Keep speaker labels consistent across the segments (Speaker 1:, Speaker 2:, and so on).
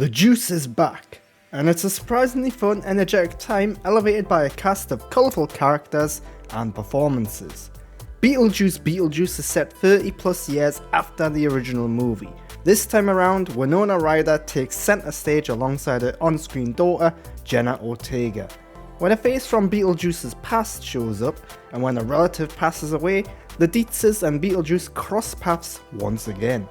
Speaker 1: The juice is back, and it's a surprisingly fun, energetic time elevated by a cast of colourful characters and performances. Beetlejuice Beetlejuice is set 30 plus years after the original movie. This time around, Winona Ryder takes centre stage alongside her on-screen daughter, Jenna Ortega. When a face from Beetlejuice's past shows up, and when a relative passes away, the Dietzes and Beetlejuice cross paths once again.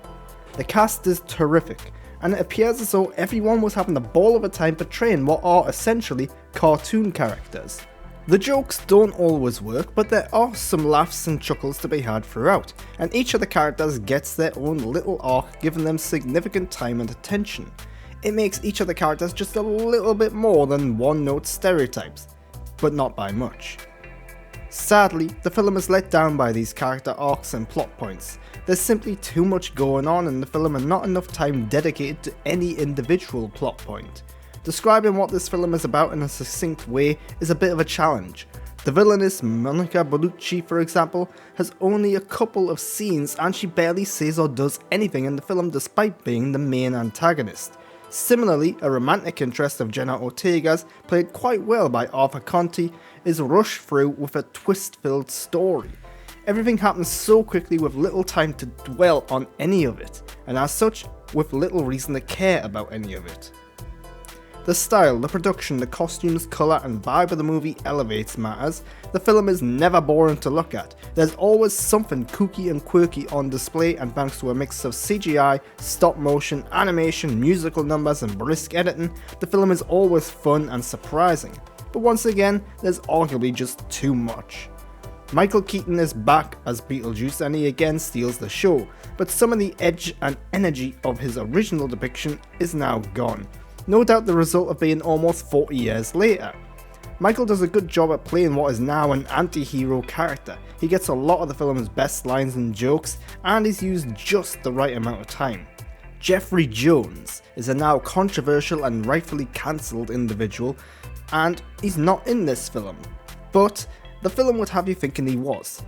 Speaker 1: The cast is terrific, and it appears as though everyone was having the ball of a time portraying what are essentially cartoon characters. The jokes don't always work, but there are some laughs and chuckles to be had throughout, and each of the characters gets their own little arc, giving them significant time and attention. It makes each of the characters just a little bit more than one-note stereotypes, but not by much. Sadly, the film is let down by these character arcs and plot points. There's simply too much going on in the film and not enough time dedicated to any individual plot point. Describing what this film is about in a succinct way is a bit of a challenge. The villainess Monica Bellucci, for example, has only a couple of scenes and she barely says or does anything in the film despite being the main antagonist. Similarly, a romantic interest of Jenna Ortega's, played quite well by Arthur Conti, is rushed through with a twist-filled story. Everything happens so quickly with little time to dwell on any of it, and as such, with little reason to care about any of it. The style, the production, the costumes, colour and vibe of the movie elevates matters. The film is never boring to look at. There's always something kooky and quirky on display, and thanks to a mix of CGI, stop motion, animation, musical numbers and brisk editing, the film is always fun and surprising. But once again, there's arguably just too much. Michael Keaton is back as Beetlejuice and he again steals the show, but some of the edge and energy of his original depiction is now gone. No doubt the result of being almost 40 years later. Michael does a good job at playing what is now an anti-hero character. He gets a lot of the film's best lines and jokes, and is used just the right amount of time. Jeffrey Jones is a now controversial and rightfully cancelled individual, and he's not in this film. But the film would have you thinking he was.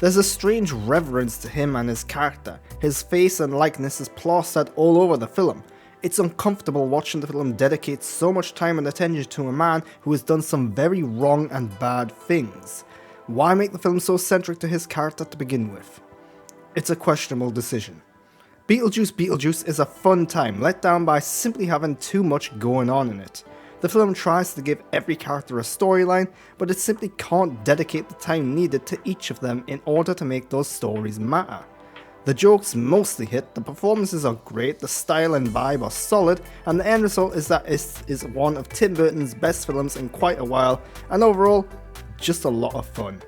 Speaker 1: There's a strange reverence to him and his character. His face and likeness is plastered all over the film. It's uncomfortable watching the film dedicate so much time and attention to a man who has done some very wrong and bad things. Why make the film so centric to his character to begin with? It's a questionable decision. Beetlejuice Beetlejuice is a fun time, let down by simply having too much going on in it. The film tries to give every character a storyline, but it simply can't dedicate the time needed to each of them in order to make those stories matter. The jokes mostly hit, the performances are great, the style and vibe are solid, and the end result is that it is one of Tim Burton's best films in quite a while, and overall, just a lot of fun.